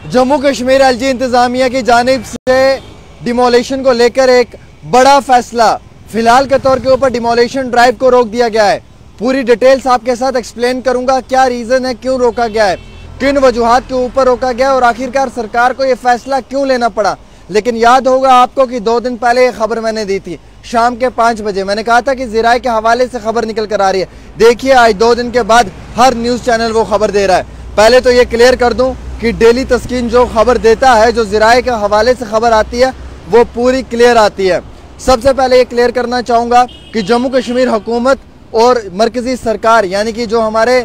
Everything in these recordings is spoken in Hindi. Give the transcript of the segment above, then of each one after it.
जम्मू कश्मीर एलजी इंतजामिया की जानिब से डिमोलेशन को लेकर एक बड़ा फैसला। फिलहाल के तौर के ऊपर डिमोलेशन ड्राइव को रोक दिया गया है। पूरी डिटेल्स आपके साथ एक्सप्लेन करूंगा, क्या रीजन है, क्यों रोका गया है, किन वजूहात के ऊपर रोका गया और आखिरकार सरकार को यह फैसला क्यों लेना पड़ा। लेकिन याद होगा आपको कि 2 दिन पहले ये खबर मैंने दी थी, शाम के 5 बजे मैंने कहा था कि ज़राए के हवाले से खबर निकल कर आ रही है। देखिए आज 2 दिन के बाद हर न्यूज़ चैनल वो खबर दे रहा है। पहले तो ये क्लियर कर दूं कि डेली तस्कीन जो खबर देता है, जो ज़राए के हवाले से खबर आती है, वो पूरी क्लियर आती है। सबसे पहले ये क्लियर करना चाहूँगा कि जम्मू कश्मीर हुकूमत और मरकज़ी सरकार यानी कि जो हमारे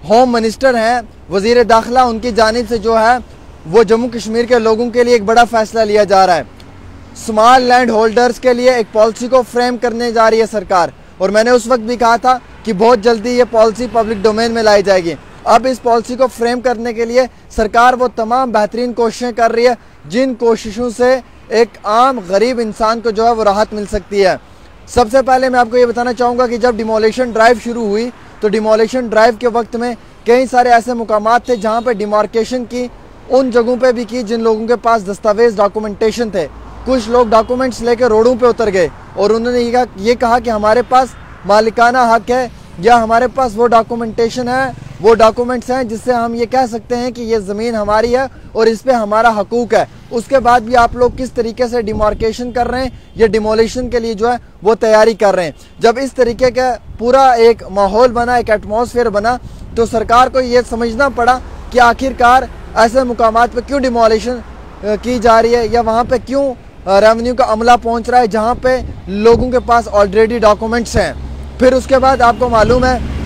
होम मिनिस्टर हैं, वज़ीर दाखिला, उनकी जानिब से जो है वो जम्मू कश्मीर के लोगों के लिए एक बड़ा फैसला लिया जा रहा है। स्मॉल लैंड होल्डर्स के लिए एक पॉलिसी को फ्रेम करने जा रही है सरकार, और मैंने उस वक्त भी कहा था कि बहुत जल्दी ये पॉलिसी पब्लिक डोमेन में लाई जाएगी। अब इस पॉलिसी को फ्रेम करने के लिए सरकार वो तमाम बेहतरीन कोशिशें कर रही है जिन कोशिशों से एक आम गरीब इंसान को जो है वो राहत मिल सकती है। सबसे पहले मैं आपको ये बताना चाहूँगा कि जब डिमोलेशन ड्राइव शुरू हुई तो डिमोलेशन ड्राइव के वक्त में कई सारे ऐसे मुकामात थे जहाँ पर डिमार्केशन की उन जगहों पे भी की जिन लोगों के पास दस्तावेज डॉक्यूमेंटेशन थे। कुछ लोग डॉक्यूमेंट्स लेकर रोडों पे उतर गए और उन्होंने ये कहा कि हमारे पास मालिकाना हक है या हमारे पास वो डॉक्यूमेंटेशन है, वो डॉक्यूमेंट्स हैं जिससे हम ये कह सकते हैं कि ये ज़मीन हमारी है और इस पे हमारा हकूक़ है। उसके बाद भी आप लोग किस तरीके से डिमार्केशन कर रहे हैं, ये डिमोलिशन के लिए जो है वो तैयारी कर रहे हैं। जब इस तरीके का पूरा एक माहौल बना, एक एटमॉस्फेयर बना, तो सरकार को ये समझना पड़ा कि आखिरकार ऐसे मुकामात पे क्यों डिमोलिशन की जा रही है या वहाँ पे क्यों रेवेन्यू का अमला पहुँच रहा है जहाँ पे लोगों के पास ऑलरेडी डॉक्यूमेंट्स हैं। फिर उसके बाद आपको मालूम है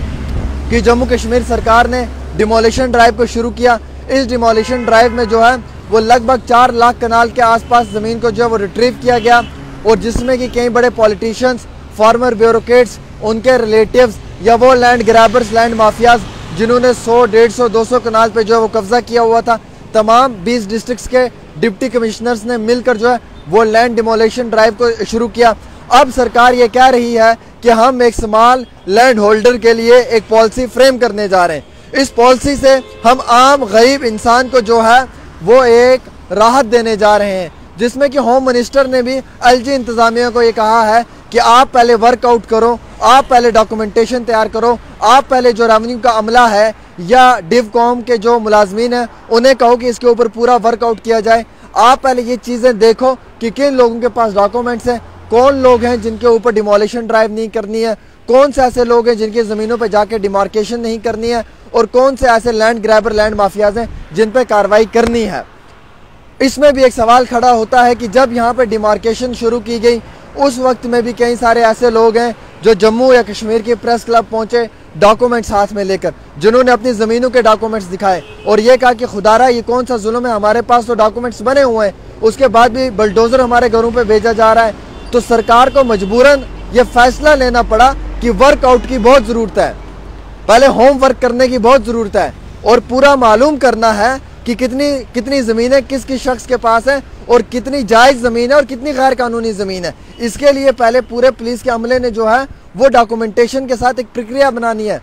कि जम्मू कश्मीर सरकार ने डिमोलिशन ड्राइव को शुरू किया। इस डिमोलिशन ड्राइव में जो है वो लगभग 4 लाख कनाल के आसपास ज़मीन को जो है वो रिट्रीव किया गया, और जिसमें कि कई बड़े पॉलिटिशियंस, फार्मर ब्यूरोक्रेट्स, उनके रिलेटिव्स या वो लैंड ग्रैबर्स, लैंड माफियाज जिन्होंने 100, 150, 200 कनाल पे जो है वो कब्जा किया हुआ था, तमाम 20 डिस्ट्रिक्ट्स के डिप्टी कमिश्नर्स ने मिलकर जो है वो लैंड डिमोलेशन ड्राइव को शुरू किया। अब सरकार ये कह रही है कि हम एक स्मॉल लैंड होल्डर के लिए एक पॉलिसी फ्रेम करने जा रहे हैं। इस पॉलिसी से हम आम गरीब इंसान को जो है वो एक राहत देने जा रहे हैं, जिसमें कि होम मिनिस्टर ने भी एलजी इंतजामिया को ये कहा है कि आप पहले वर्कआउट करो, आप पहले डॉक्यूमेंटेशन तैयार करो, आप पहले जो रेवेन्यू का अमला है या डिवकॉम के जो मुलाजमीन हैं उन्हें कहो कि इसके ऊपर पूरा वर्कआउट किया जाए। आप पहले ये चीज़ें देखो कि किन लोगों के पास डॉक्यूमेंट्स हैं, कौन लोग हैं जिनके ऊपर डिमोलिशन ड्राइव नहीं करनी है, कौन से ऐसे लोग हैं जिनकी ज़मीनों पर जाके डिमार्केशन नहीं करनी है, और कौन से ऐसे लैंड ग्रैबर, लैंड माफियाज हैं जिन पर कार्रवाई करनी है। इसमें भी एक सवाल खड़ा होता है कि जब यहाँ पर डिमार्केशन शुरू की गई उस वक्त में भी कई सारे ऐसे लोग हैं जो जम्मू या कश्मीर के प्रेस क्लब पहुंचे डॉक्यूमेंट्स हाथ में लेकर, जिन्होंने अपनी ज़मीनों के डॉक्यूमेंट्स दिखाए और ये कहा कि खुदारा ये कौन सा जुल्म है, हमारे पास तो डॉक्यूमेंट्स बने हुए हैं, उसके बाद भी बुलडोज़र हमारे घरों पे भेजा जा रहा है। तो सरकार को मजबूरन ये फैसला लेना पड़ा कि वर्कआउट की बहुत ज़रूरत है, पहले होम वर्क करने की बहुत ज़रूरत है और पूरा मालूम करना है कि कितनी ज़मीनें किस किस शख्स के पास है और कितनी जायज़ ज़मीन है और कितनी गैर कानूनी ज़मीन है। इसके लिए पहले पूरे पुलिस के अमले ने जो है वो डॉक्यूमेंटेशन के साथ एक प्रक्रिया बनानी है,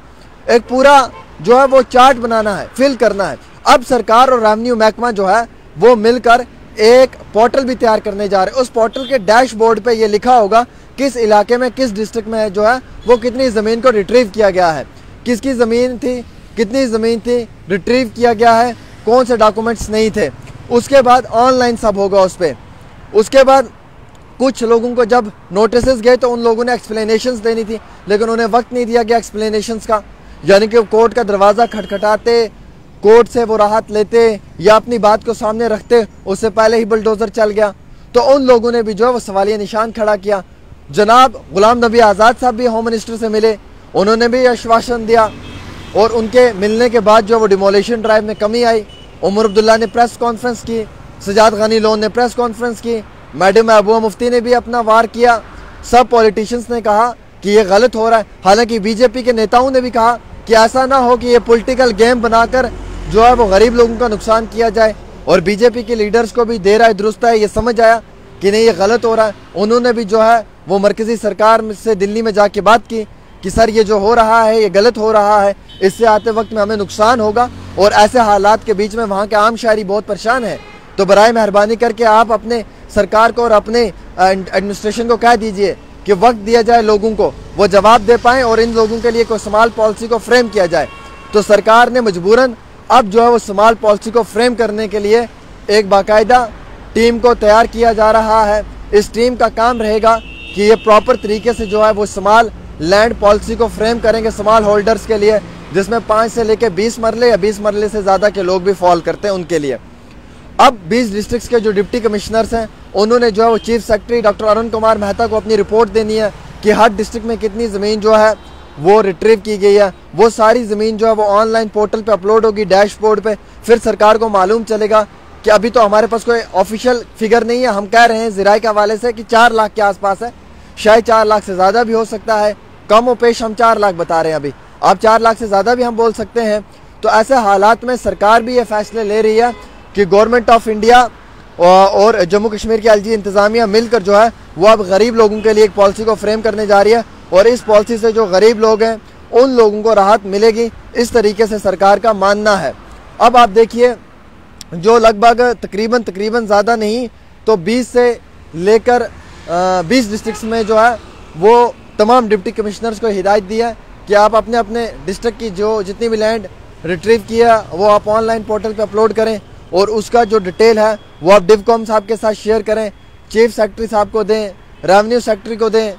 एक पूरा जो है वो चार्ट बनाना है, फिल करना है। अब सरकार और रेवेन्यू महकमा जो है वो मिलकर एक पोर्टल भी तैयार करने जा रहे हैं। उस पोर्टल के डैशबोर्ड पे ये लिखा होगा किस इलाके में, किस डिस्ट्रिक्ट में जो है वो कितनी ज़मीन को रिट्रीव किया गया है, किसकी ज़मीन थी, कितनी ज़मीन थी, रिट्रीव किया गया है, कौन से डॉक्यूमेंट्स नहीं थे। उसके बाद ऑनलाइन सब होगा उस पर। उसके बाद कुछ लोगों को जब नोटिसेस गए तो उन लोगों ने एक्सप्लेनेशंस देनी थी, लेकिन उन्हें वक्त नहीं दिया गया एक्सप्लेनेशंस का, यानी कि कोर्ट का दरवाज़ा खटखटाते, कोर्ट से वो राहत लेते या अपनी बात को सामने रखते, उससे पहले ही बुलडोज़र चल गया। तो उन लोगों ने भी जो है वो सवालिया निशान खड़ा किया। जनाब गुलाम नबी आज़ाद साहब भी होम मिनिस्टर से मिले, उन्होंने भी आश्वासन दिया और उनके मिलने के बाद जो वो डिमोलिशन ड्राइव में कमी आई। उमर अब्दुल्ला ने प्रेस कॉन्फ्रेंस की, सजाद गनी लोन ने प्रेस कॉन्फ्रेंस की, मैडम महबूबा मुफ्ती ने भी अपना वार किया। सब पॉलिटिशियंस ने कहा कि ये गलत हो रहा है। हालांकि बीजेपी के नेताओं ने भी कहा कि ऐसा ना हो कि ये पॉलिटिकल गेम बनाकर जो है वो गरीब लोगों का नुकसान किया जाए, और बीजेपी के लीडर्स को भी देर आए दुरुस्त है ये समझ आया कि नहीं ये गलत हो रहा है। उन्होंने भी जो है वो मरकज़ी सरकार से दिल्ली में जाके बात की कि सर ये जो हो रहा है ये गलत हो रहा है, इससे आते वक्त में हमें नुकसान होगा और ऐसे हालात के बीच में वहाँ के आम शहरी बहुत परेशान है। तो बराए मेहरबानी करके आप अपने सरकार को और अपने एडमिनिस्ट्रेशन को कह दीजिए कि वक्त दिया जाए लोगों को, वो जवाब दे पाएँ और इन लोगों के लिए कोई स्मॉल पॉलिसी को फ्रेम किया जाए। तो सरकार ने मजबूरन अब जो है वो स्मॉल पॉलिसी को फ्रेम करने के लिए एक बाकायदा टीम को तैयार किया जा रहा है। इस टीम का काम रहेगा कि ये प्रॉपर तरीके से जो है वो स्मॉल लैंड पॉलिसी को फ्रेम करेंगे स्मॉल होल्डर्स के लिए, जिसमें 5 से लेकर 20 मरले या 20 मरले से ज़्यादा के लोग भी फॉल करते हैं उनके लिए। अब 20 डिस्ट्रिक्ट्स के जो डिप्टी कमिश्नर्स हैं उन्होंने जो है वो chief secretary doctor Arun Kumar Mehta को अपनी रिपोर्ट देनी है कि हर डिस्ट्रिक्ट में कितनी ज़मीन जो है वो रिट्रीव की गई है। वो सारी ज़मीन जो है वो ऑनलाइन पोर्टल पे अपलोड होगी, डैशबोर्ड पे। फिर सरकार को मालूम चलेगा कि अभी तो हमारे पास कोई ऑफिशियल फिगर नहीं है, हम कह रहे हैं ज़राए के हवाले से कि 4 लाख के आसपास है, शायद 4 लाख से ज़्यादा भी हो सकता है, कम व पेश हम 4 लाख बता रहे हैं अभी, अब 4 लाख से ज़्यादा भी हम बोल सकते हैं। तो ऐसे हालात में सरकार भी ये फैसले ले रही है कि गवर्नमेंट ऑफ इंडिया और जम्मू कश्मीर की एलजी इंतज़ामिया मिलकर जो है वो अब गरीब लोगों के लिए एक पॉलिसी को फ्रेम करने जा रही है और इस पॉलिसी से जो गरीब लोग हैं उन लोगों को राहत मिलेगी, इस तरीके से सरकार का मानना है। अब आप देखिए जो लगभग तकरीबन ज़्यादा नहीं तो 20 से लेकर 20 डिस्ट्रिक्ट्स में जो है वो तमाम डिप्टी कमिश्नर्स को हिदायत दी है कि आप अपने अपने डिस्ट्रिक्ट की जो जितनी भी लैंड रिट्रीव किया वो आप ऑनलाइन पोर्टल पे अपलोड करें और उसका जो डिटेल है वो आप डिवकॉम साहब के साथ शेयर करें, चीफ सेक्रेटरी साहब को दें, रेवेन्यू सेक्रेटरी को दें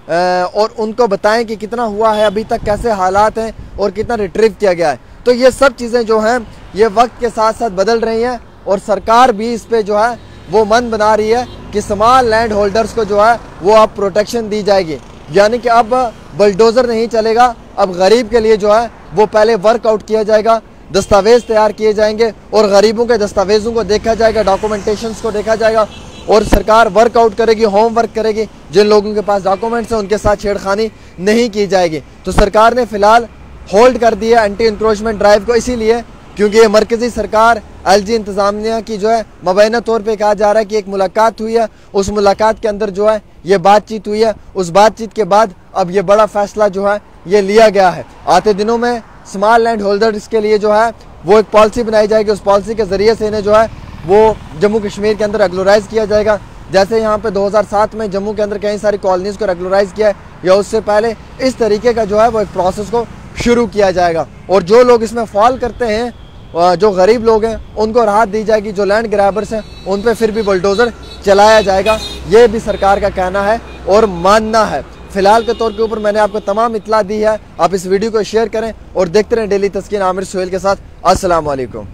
और उनको बताएं कि कितना हुआ है अभी तक, कैसे हालात हैं और कितना रिट्रीव किया गया है। तो ये सब चीज़ें जो हैं ये वक्त के साथ साथ बदल रही हैं और सरकार भी इस पे जो है वो मन बना रही है कि स्मॉल लैंड होल्डर्स को जो है वो अब प्रोटेक्शन दी जाएगी। यानी कि अब बुलडोज़र नहीं चलेगा, अब गरीब के लिए जो है वो पहले वर्कआउट किया जाएगा, दस्तावेज़ तैयार किए जाएंगे और गरीबों के दस्तावेज़ों को देखा जाएगा, डॉक्यूमेंटेशंस को देखा जाएगा और सरकार वर्कआउट करेगी, होमवर्क करेगी। जिन लोगों के पास डॉक्यूमेंट्स हैं उनके साथ छेड़खानी नहीं की जाएगी। तो सरकार ने फ़िलहाल होल्ड कर दिया एंटी इंक्रोचमेंट ड्राइव को, इसीलिए क्योंकि ये मरकज़ी सरकार एलजी इंतज़ामिया की जो है मुबैना तौर पे कहा जा रहा है कि एक मुलाकात हुई है, उस मुलाकात के अंदर जो है ये बातचीत हुई है, उस बातचीत के बाद अब ये बड़ा फैसला जो है ये लिया गया है। आते दिनों में स्मॉल लैंड होल्डर्स के लिए जो है वो एक पॉलिसी बनाई जाएगी, उस पॉलिसी के ज़रिए से इन्हें जो है वो जम्मू कश्मीर के अंदर रेगुलराइज़ किया जाएगा। जैसे यहाँ पे 2007 में जम्मू के अंदर कई सारी कॉलोनीज़ को रेगुलराइज़ किया है या उससे पहले, इस तरीके का जो है वो एक प्रोसेस को शुरू किया जाएगा और जो लोग इसमें फॉल करते हैं, जो गरीब लोग हैं, उनको राहत दी जाएगी। जो लैंड ग्रैबर्स हैं उन पे फिर भी बुलडोज़र चलाया जाएगा, ये भी सरकार का कहना है और मानना है। फिलहाल के तौर के ऊपर मैंने आपको तमाम इत्तला दी है। आप इस वीडियो को शेयर करें और देखते रहें डेली तस्कीन आमिर सुहेल के साथ। अस्सलाम वालेकुम।